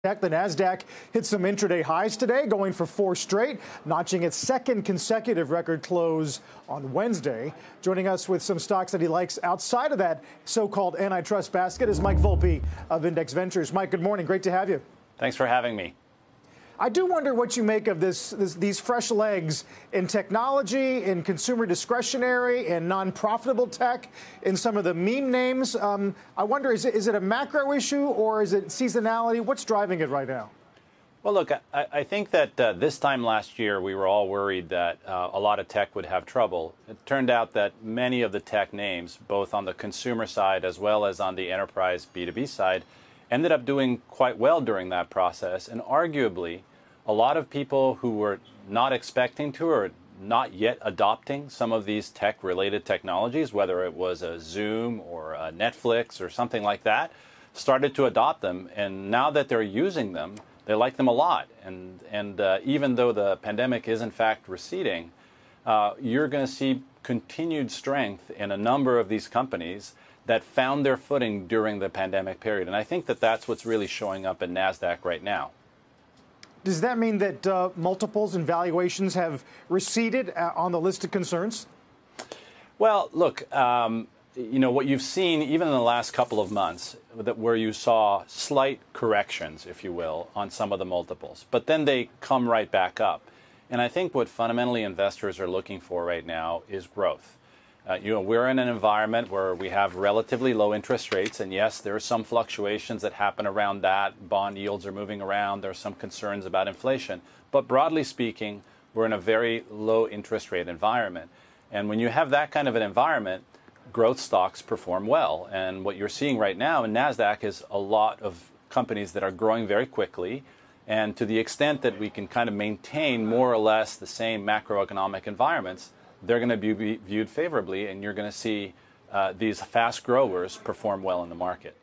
The Nasdaq hit some intraday highs today, going for 4 straight, notching its second consecutive record close on Wednesday. Joining us with some stocks that he likes outside of that so-called antitrust basket is Mike Volpe of Index Ventures. Mike, good morning. Great to have you. Thanks for having me. I do wonder what you make of these fresh legs in technology, in consumer discretionary, in non-profitable tech, in some of the meme names. I wonder, is it a macro issue or is it seasonality? What's driving it right now? Well, look, I think that this time last year we were all worried that a lot of tech would have trouble. It turned out that many of the tech names, both on the consumer side as well as on the enterprise B2B side, ended up doing quite well during that process. And arguably, a lot of people who were not expecting to or not yet adopting some of these tech-related technologies, whether it was a Zoom or a Netflix or something like that, started to adopt them. And now that they're using them, they like them a lot. And even though the pandemic is in fact receding, you're going to see continued strength in a number of these companies that found their footing during the pandemic period. And I think that that's what's really showing up in NASDAQ right now. Does that mean that multiples and valuations have receded on the list of concerns? Well, look, what you've seen even in the last couple of months, where you saw slight corrections, if you will, on some of the multiples, but then they come right back up. And I think what fundamentally investors are looking for right now is growth. We're in an environment where we have relatively low interest rates, and yes, there are some fluctuations that happen around that. Bond yields are moving around. There are some concerns about inflation. But broadly speaking, we're in a very low interest rate environment. And when you have that kind of an environment, growth stocks perform well. And what you're seeing right now in NASDAQ is a lot of companies that are growing very quickly. And to the extent that we can kind of maintain more or less the same macroeconomic environments, they're going to be viewed favorably, and you're going to see these fast growers perform well in the market.